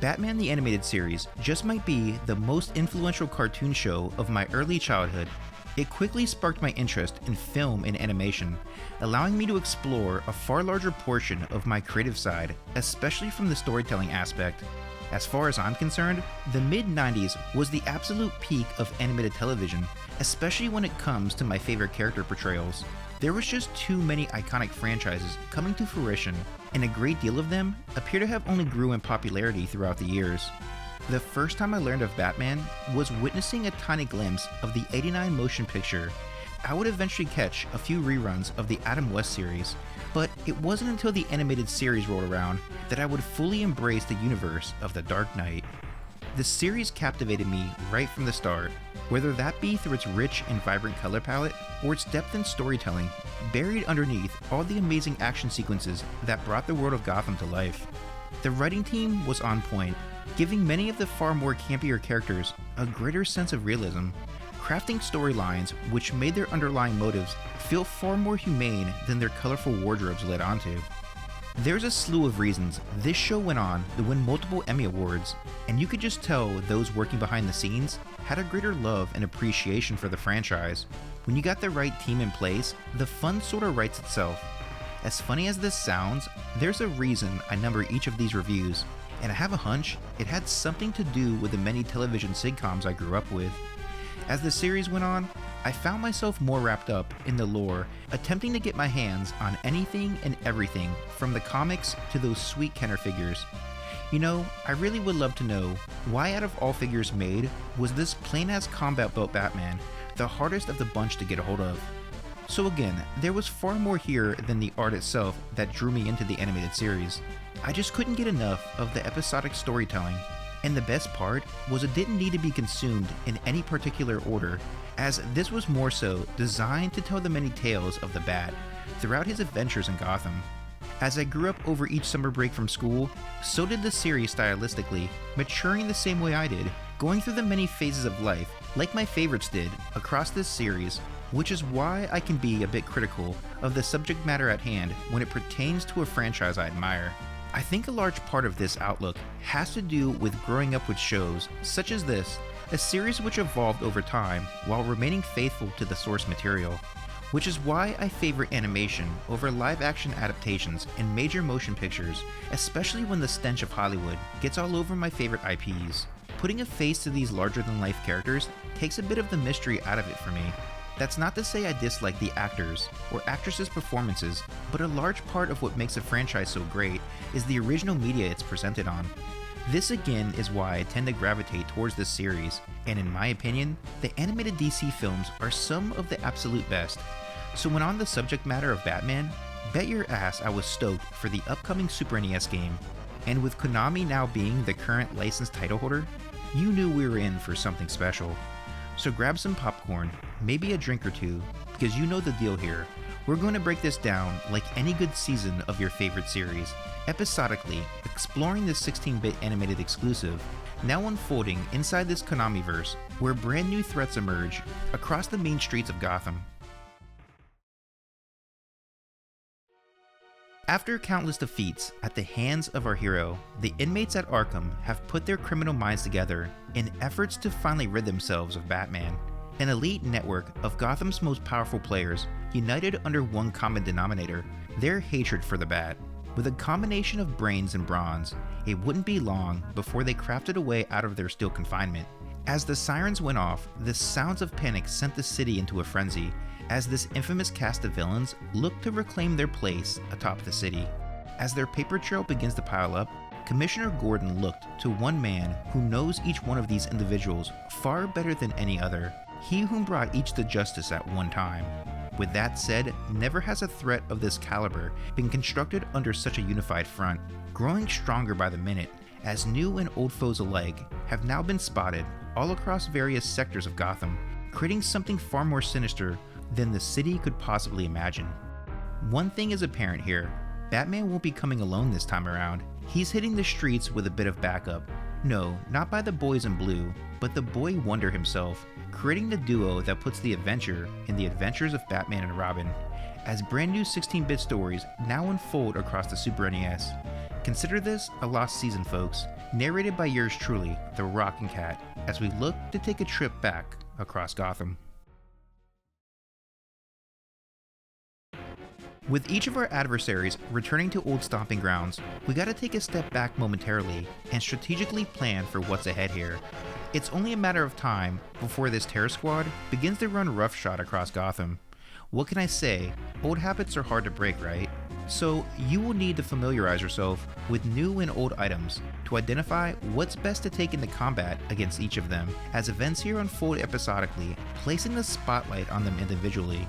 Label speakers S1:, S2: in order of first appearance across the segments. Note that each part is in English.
S1: Batman the Animated Series just might be the most influential cartoon show of my early childhood. It quickly sparked my interest in film and animation, allowing me to explore a far larger portion of my creative side, especially from the storytelling aspect. As far as I'm concerned, the mid-90s was the absolute peak of animated television, especially when it comes to my favorite character portrayals. There was just too many iconic franchises coming to fruition, and a great deal of them appear to have only grew in popularity throughout the years. The first time I learned of Batman was witnessing a tiny glimpse of the '89 motion picture. I would eventually catch a few reruns of the Adam West series, but it wasn't until the animated series rolled around that I would fully embrace the universe of The Dark Knight. The series captivated me right from the start, whether that be through its rich and vibrant color palette or its depth in storytelling, buried underneath all the amazing action sequences that brought the world of Gotham to life. The writing team was on point, giving many of the far more campier characters a greater sense of realism, crafting storylines which made their underlying motives feel far more humane than their colorful wardrobes led onto. There's a slew of reasons this show went on to win multiple Emmy Awards, and you could just tell those working behind the scenes had a greater love and appreciation for the franchise. When you got the right team in place, the fun sorta writes itself. As funny as this sounds, there's a reason I number each of these reviews, and I have a hunch it had something to do with the many television sitcoms I grew up with. As the series went on, I found myself more wrapped up in the lore, attempting to get my hands on anything and everything from the comics to those sweet Kenner figures. You know, I really would love to know why out of all figures made was this plain-ass combat built Batman the hardest of the bunch to get a hold of. So again, there was far more here than the art itself that drew me into the animated series. I just couldn't get enough of the episodic storytelling, and the best part was it didn't need to be consumed in any particular order, as this was more so designed to tell the many tales of the Bat throughout his adventures in Gotham. As I grew up over each summer break from school, so did the series stylistically, maturing the same way I did, going through the many phases of life like my favorites did across this series, which is why I can be a bit critical of the subject matter at hand when it pertains to a franchise I admire. I think a large part of this outlook has to do with growing up with shows such as this, a series which evolved over time while remaining faithful to the source material, which is why I favor animation over live-action adaptations in major motion pictures, especially when the stench of Hollywood gets all over my favorite IPs. Putting a face to these larger-than-life characters takes a bit of the mystery out of it for me. That's not to say I dislike the actors or actresses' performances, but a large part of what makes a franchise so great is the original media it's presented on. This again is why I tend to gravitate towards this series, and in my opinion, the animated DC films are some of the absolute best. So when on the subject matter of Batman, bet your ass I was stoked for the upcoming Super NES game. And with Konami now being the current licensed title holder, you knew we were in for something special. So grab some popcorn, maybe a drink or two, because you know the deal here. We're going to break this down like any good season of your favorite series, episodically exploring this 16-bit animated exclusive, now unfolding inside this Konami-verse, where brand new threats emerge across the main streets of Gotham. After countless defeats at the hands of our hero, the inmates at Arkham have put their criminal minds together in efforts to finally rid themselves of Batman, an elite network of Gotham's most powerful players united under one common denominator, their hatred for the Bat. With a combination of brains and bronze, it wouldn't be long before they crafted a way out of their steel confinement. As the sirens went off, the sounds of panic sent the city into a frenzy, as this infamous cast of villains look to reclaim their place atop the city. As their paper trail begins to pile up, Commissioner Gordon looked to one man who knows each one of these individuals far better than any other, he whom brought each to justice at one time. With that said, never has a threat of this caliber been constructed under such a unified front, growing stronger by the minute, as new and old foes alike have now been spotted all across various sectors of Gotham, creating something far more sinister than the city could possibly imagine. One thing is apparent here, Batman won't be coming alone this time around. He's hitting the streets with a bit of backup. No, not by the boys in blue, but the Boy Wonder himself, creating the duo that puts the adventure in the adventures of Batman and Robin, as brand new 16-bit stories now unfold across the Super NES. Consider this a lost season, folks, narrated by yours truly, the Rockin' Cat, as we look to take a trip back across Gotham. With each of our adversaries returning to old stomping grounds, we gotta take a step back momentarily and strategically plan for what's ahead here. It's only a matter of time before this terror squad begins to run roughshod across Gotham. What can I say? Old habits are hard to break, right? So you will need to familiarize yourself with new and old items to identify what's best to take into combat against each of them, as events here unfold episodically, placing the spotlight on them individually.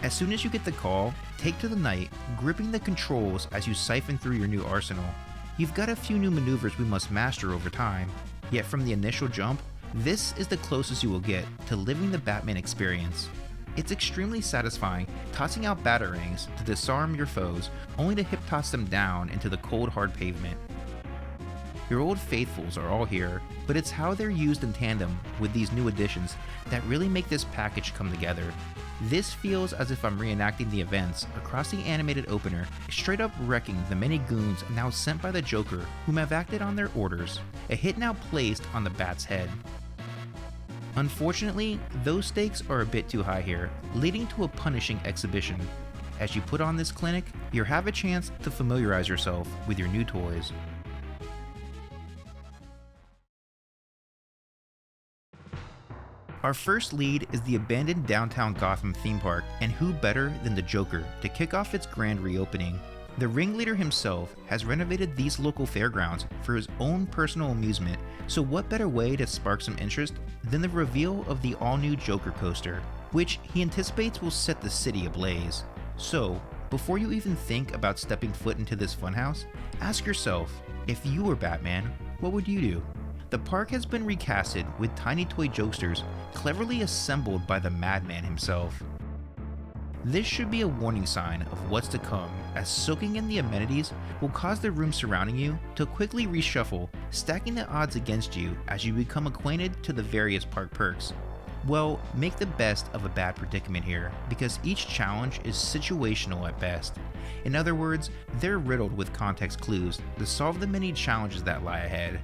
S1: As soon as you get the call, take to the night, gripping the controls as you siphon through your new arsenal. You've got a few new maneuvers we must master over time, yet from the initial jump, this is the closest you will get to living the Batman experience. It's extremely satisfying tossing out batarangs to disarm your foes, only to hip-toss them down into the cold hard pavement. Your old faithfuls are all here, but it's how they're used in tandem with these new additions that really make this package come together. This feels as if I'm reenacting the events across the animated opener, straight up wrecking the many goons now sent by the Joker whom have acted on their orders, a hit now placed on the Bat's head. Unfortunately, those stakes are a bit too high here, leading to a punishing exhibition. As you put on this clinic, you'll have a chance to familiarize yourself with your new toys. Our first lead is the abandoned downtown Gotham theme park, and who better than the Joker to kick off its grand reopening. The ringleader himself has renovated these local fairgrounds for his own personal amusement, so what better way to spark some interest than the reveal of the all-new Joker coaster, which he anticipates will set the city ablaze. So, before you even think about stepping foot into this funhouse, ask yourself, if you were Batman, what would you do? The park has been recasted with tiny toy jokesters cleverly assembled by the madman himself. This should be a warning sign of what's to come, as soaking in the amenities will cause the room surrounding you to quickly reshuffle, stacking the odds against you as you become acquainted to the various park perks. Well, make the best of a bad predicament here, because each challenge is situational at best. In other words, they're riddled with context clues to solve the many challenges that lie ahead.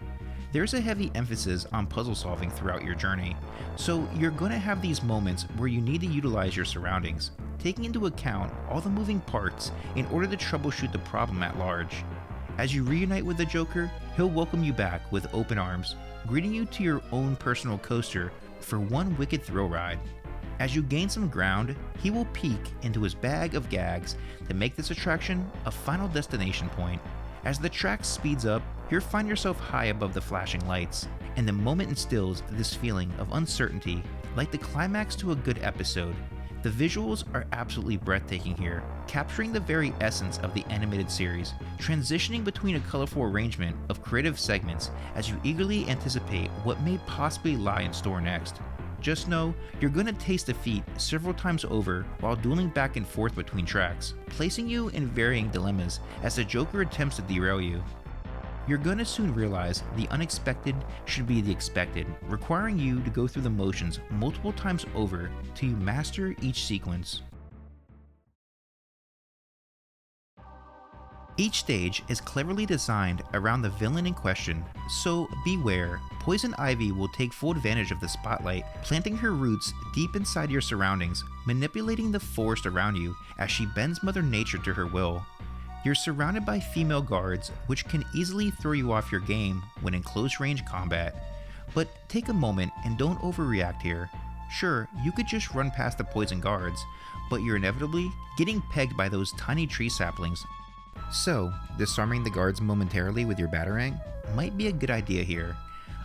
S1: There's a heavy emphasis on puzzle solving throughout your journey, so you're going to have these moments where you need to utilize your surroundings, taking into account all the moving parts in order to troubleshoot the problem at large. As you reunite with the Joker, he'll welcome you back with open arms, greeting you to your own personal coaster for one wicked thrill ride. As you gain some ground, he will peek into his bag of gags to make this attraction a final destination point. As the track speeds up, you'll find yourself high above the flashing lights, and the moment instills this feeling of uncertainty, like the climax to a good episode. The visuals are absolutely breathtaking here, capturing the very essence of the animated series, transitioning between a colorful arrangement of creative segments as you eagerly anticipate what may possibly lie in store next. Just know, you're going to taste defeat several times over while dueling back and forth between tracks, placing you in varying dilemmas as the Joker attempts to derail you. You're going to soon realize the unexpected should be the expected, requiring you to go through the motions multiple times over till you master each sequence. Each stage is cleverly designed around the villain in question, so beware, Poison Ivy will take full advantage of the spotlight, planting her roots deep inside your surroundings, manipulating the forest around you as she bends Mother Nature to her will. You're surrounded by female guards, which can easily throw you off your game when in close range combat. But take a moment and don't overreact here. Sure, you could just run past the poison guards, but you're inevitably getting pegged by those tiny tree saplings. So, disarming the guards momentarily with your batarang might be a good idea here.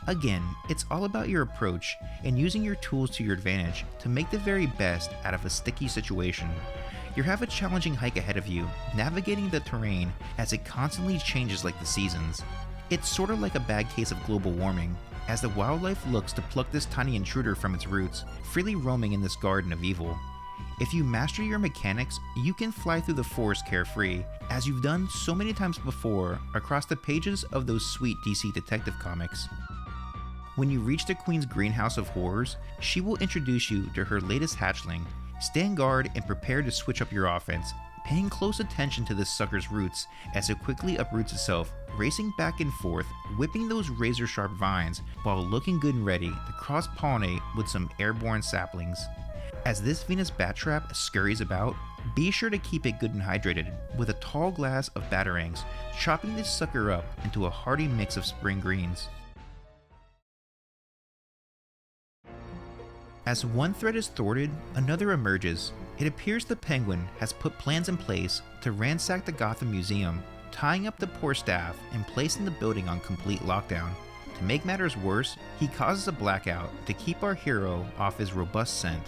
S1: Again, it's all about your approach and using your tools to your advantage to make the very best out of a sticky situation. You have a challenging hike ahead of you, navigating the terrain as it constantly changes like the seasons. It's sort of like a bad case of global warming, as the wildlife looks to pluck this tiny intruder from its roots, freely roaming in this garden of evil. If you master your mechanics, you can fly through the forest carefree, as you've done so many times before across the pages of those sweet DC detective comics. When you reach the Queen's Greenhouse of Horrors, she will introduce you to her latest hatchling. Stand guard and prepare to switch up your offense, paying close attention to this sucker's roots as it quickly uproots itself, racing back and forth, whipping those razor-sharp vines while looking good and ready to cross-pollinate with some airborne saplings. As this Venus Battrap scurries about, be sure to keep it good and hydrated with a tall glass of batarangs, chopping this sucker up into a hearty mix of spring greens. As one threat is thwarted, another emerges. It appears the Penguin has put plans in place to ransack the Gotham Museum, tying up the poor staff and placing the building on complete lockdown. To make matters worse, he causes a blackout to keep our hero off his robust scent.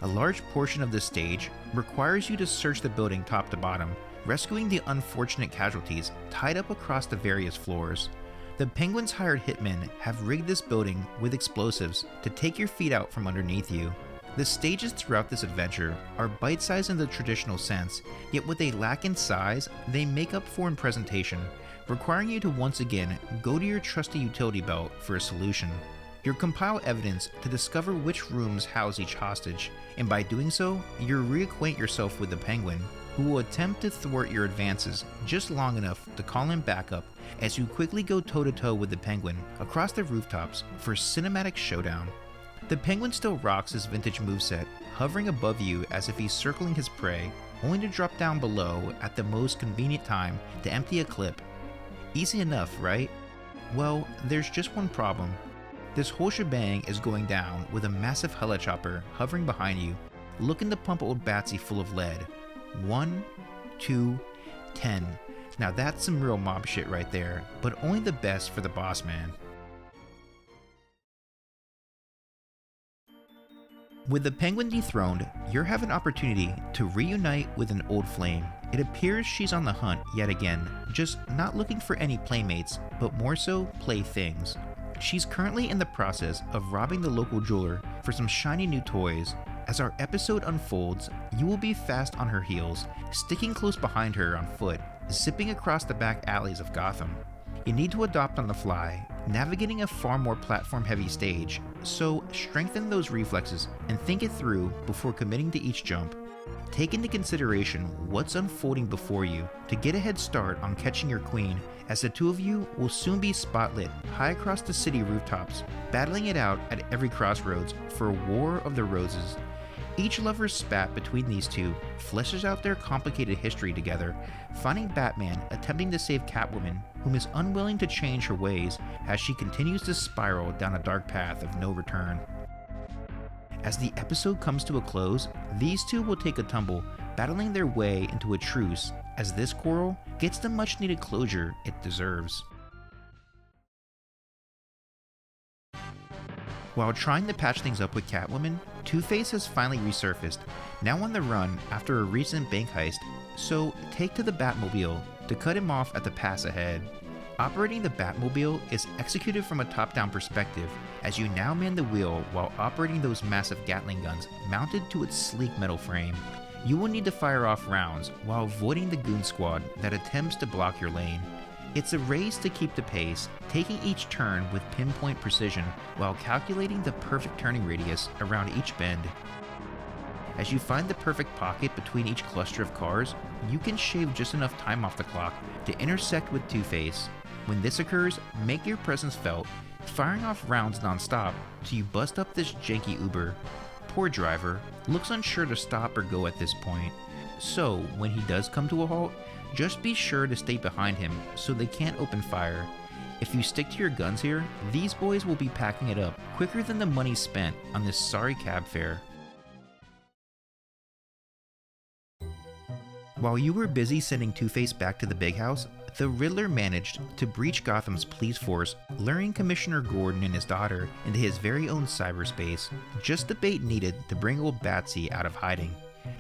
S1: A large portion of this stage requires you to search the building top to bottom, rescuing the unfortunate casualties tied up across the various floors. The Penguin's hired hitmen have rigged this building with explosives to take your feet out from underneath you. The stages throughout this adventure are bite-sized in the traditional sense, yet what they lack in size, they make up for in presentation, requiring you to once again go to your trusty utility belt for a solution. You'll compile evidence to discover which rooms house each hostage, and by doing so, you'll reacquaint yourself with the Penguin, who will attempt to thwart your advances just long enough to call him back up as you quickly go toe-to-toe with the Penguin across the rooftops for a cinematic showdown. The Penguin still rocks his vintage moveset, hovering above you as if he's circling his prey, only to drop down below at the most convenient time to empty a clip. Easy enough, right? Well, there's just one problem. This whole shebang is going down with a massive helichopper hovering behind you, looking to pump old Batsy full of lead. 1, 2, 10. Now that's some real mob shit right there, but only the best for the boss man. With the Penguin dethroned, you have an opportunity to reunite with an old flame. It appears she's on the hunt yet again, just not looking for any playmates, but more so playthings. She's currently in the process of robbing the local jeweler for some shiny new toys. As our episode unfolds, you will be fast on her heels, sticking close behind her on foot, zipping across the back alleys of Gotham. You need to adapt on the fly, navigating a far more platform-heavy stage, so strengthen those reflexes and think it through before committing to each jump. Take into consideration what's unfolding before you to get a head start on catching your queen, as the two of you will soon be spotlit high across the city rooftops, battling it out at every crossroads for a war of the roses. Each lover's spat between these two fleshes out their complicated history together, finding Batman attempting to save Catwoman, whom is unwilling to change her ways as she continues to spiral down a dark path of no return. As the episode comes to a close, these two will take a tumble, battling their way into a truce as this quarrel gets the much needed closure it deserves. While trying to patch things up with Catwoman, Two-Face has finally resurfaced, now on the run after a recent bank heist, so take to the Batmobile to cut him off at the pass ahead. Operating the Batmobile is executed from a top-down perspective, as you now man the wheel while operating those massive Gatling guns mounted to its sleek metal frame. You will need to fire off rounds while avoiding the goon squad that attempts to block your lane. It's a race to keep the pace, taking each turn with pinpoint precision while calculating the perfect turning radius around each bend. As you find the perfect pocket between each cluster of cars, you can shave just enough time off the clock to intersect with Two-Face. When this occurs, make your presence felt, firing off rounds non-stop till you bust up this janky Uber. Poor driver, looks unsure to stop or go at this point. So, when he does come to a halt, just be sure to stay behind him so they can't open fire. If you stick to your guns here, these boys will be packing it up quicker than the money spent on this sorry cab fare. While you were busy sending Two-Face back to the big house, the Riddler managed to breach Gotham's police force, luring Commissioner Gordon and his daughter into his very own cyberspace, just the bait needed to bring old Batsy out of hiding.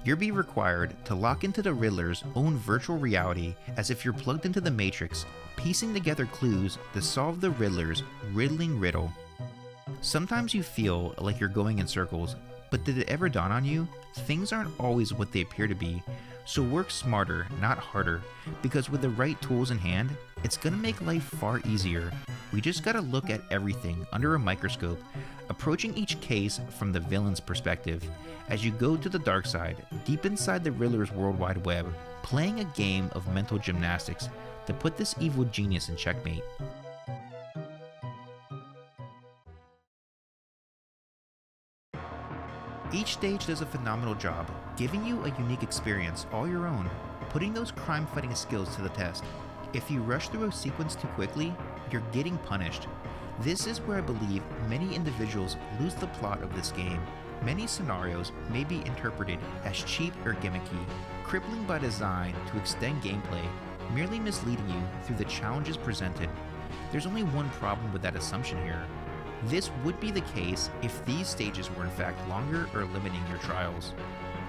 S1: You'll be required to lock into the Riddler's own virtual reality as if you're plugged into the Matrix, piecing together clues to solve the Riddler's riddling riddle. Sometimes you feel like you're going in circles, But did it ever dawn on you? Things aren't always what they appear to be, so work smarter, not harder, because with the right tools in hand, it's gonna make life far easier. We just gotta look at everything under a microscope, approaching each case from the villain's perspective, as you go to the dark side, deep inside the Riddler's World Wide Web, playing a game of mental gymnastics to put this evil genius in checkmate. Each stage does a phenomenal job, giving you a unique experience all your own, putting those crime-fighting skills to the test. If you rush through a sequence too quickly, you're getting punished. This is where I believe many individuals lose the plot of this game. Many scenarios may be interpreted as cheap or gimmicky, crippling by design to extend gameplay, merely misleading you through the challenges presented. There's only one problem with that assumption here. This would be the case if these stages were in fact longer or limiting your trials.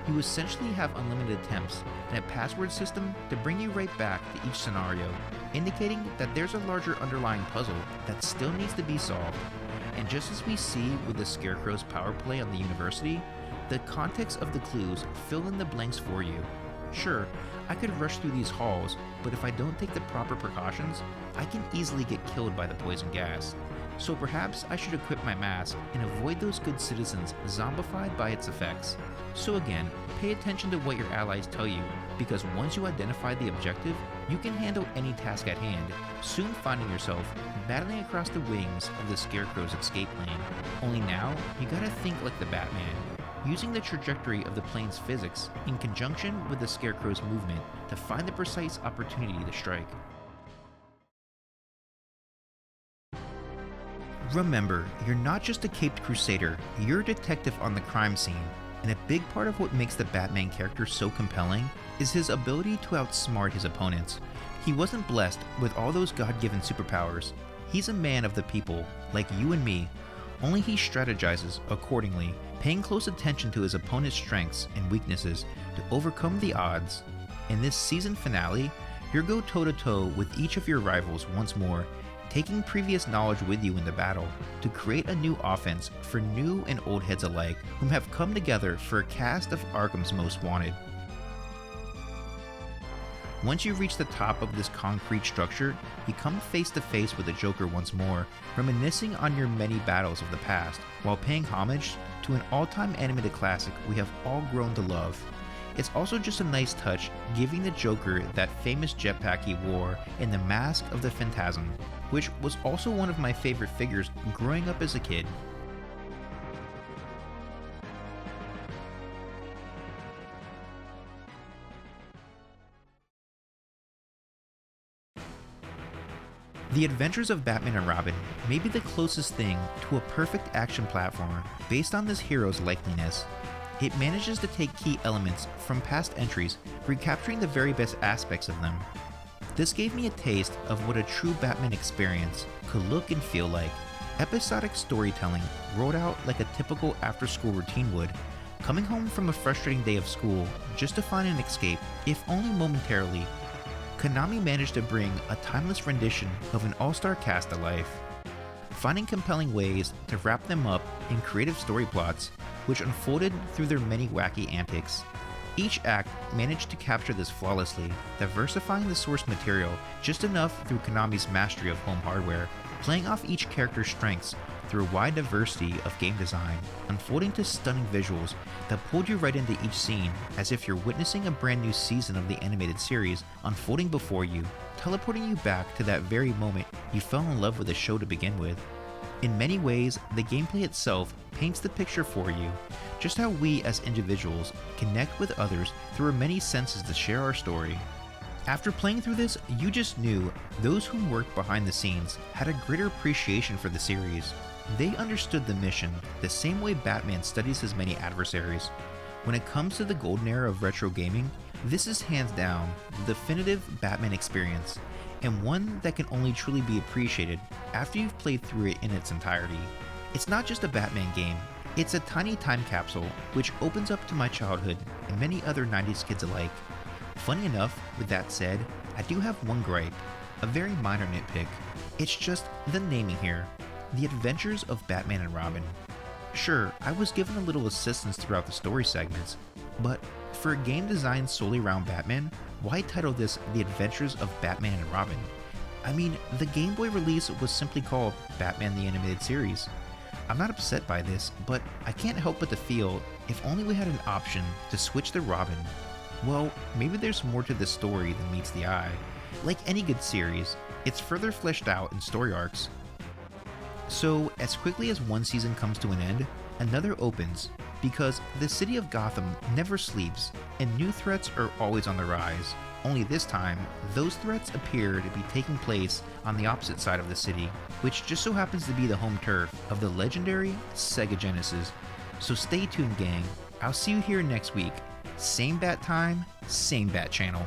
S1: You essentially have unlimited attempts and a password system to bring you right back to each scenario, indicating that there's a larger underlying puzzle that still needs to be solved. And just as we see with the Scarecrow's power play on the university, the context of the clues fill in the blanks for you. Sure, I could rush through these halls, but if I don't take the proper precautions, I can easily get killed by the poison gas. So perhaps I should equip my mask and avoid those good citizens zombified by its effects. So again, pay attention to what your allies tell you, because once you identify the objective, you can handle any task at hand, soon finding yourself battling across the wings of the Scarecrow's escape plane. Only now, you gotta think like the Batman, using the trajectory of the plane's physics in conjunction with the Scarecrow's movement to find the precise opportunity to strike. Remember, you're not just a caped crusader, you're a detective on the crime scene, and a big part of what makes the Batman character so compelling is his ability to outsmart his opponents. He wasn't blessed with all those God-given superpowers. He's a man of the people, like you and me, only he strategizes accordingly, paying close attention to his opponent's strengths and weaknesses to overcome the odds. In this season finale, you'll go toe-to-toe with each of your rivals once more, taking previous knowledge with you in the battle to create a new offense for new and old heads alike whom have come together for a cast of Arkham's Most Wanted. Once you reach the top of this concrete structure, you come face to face with the Joker once more, reminiscing on your many battles of the past, while paying homage to an all-time animated classic we have all grown to love. It's also just a nice touch, giving the Joker that famous jetpack he wore in The Mask of the Phantasm, which was also one of my favorite figures growing up as a kid. The Adventures of Batman and Robin may be the closest thing to a perfect action platformer based on this hero's likeliness. It manages to take key elements from past entries, recapturing the very best aspects of them. This gave me a taste of what a true Batman experience could look and feel like. Episodic storytelling rolled out like a typical after-school routine would, coming home from a frustrating day of school just to find an escape, if only momentarily. Konami managed to bring a timeless rendition of an all-star cast to life, finding compelling ways to wrap them up in creative story plots, which unfolded through their many wacky antics. Each act managed to capture this flawlessly, diversifying the source material just enough through Konami's mastery of home hardware, playing off each character's strengths through a wide diversity of game design, unfolding to stunning visuals that pulled you right into each scene as if you're witnessing a brand new season of the animated series unfolding before you, teleporting you back to that very moment you fell in love with the show to begin with. In many ways, the gameplay itself paints the picture for you, just how we as individuals connect with others through our many senses to share our story. After playing through this, you just knew those who worked behind the scenes had a greater appreciation for the series. They understood the mission the same way Batman studies his many adversaries. When it comes to the golden era of retro gaming, this is hands down the definitive Batman experience, and one that can only truly be appreciated after you've played through it in its entirety. It's not just a Batman game, it's a tiny time capsule which opens up to my childhood and many other 90s kids alike. Funny enough, with that said, I do have one gripe, a very minor nitpick. It's just the naming here, The Adventures of Batman and Robin. Sure, I was given a little assistance throughout the story segments, but for a game designed solely around Batman, why title this The Adventures of Batman and Robin? I mean, the Game Boy release was simply called Batman the Animated Series. I'm not upset by this, but I can't help but to feel if only we had an option to switch to Robin. Well, maybe there's more to this story than meets the eye. Like any good series, it's further fleshed out in story arcs. So, as quickly as one season comes to an end, another opens, because the city of Gotham never sleeps, and new threats are always on the rise. Only this time, those threats appear to be taking place on the opposite side of the city, which just so happens to be the home turf of the legendary Sega Genesis. So stay tuned, gang. I'll see you here next week. Same bat time, same bat channel.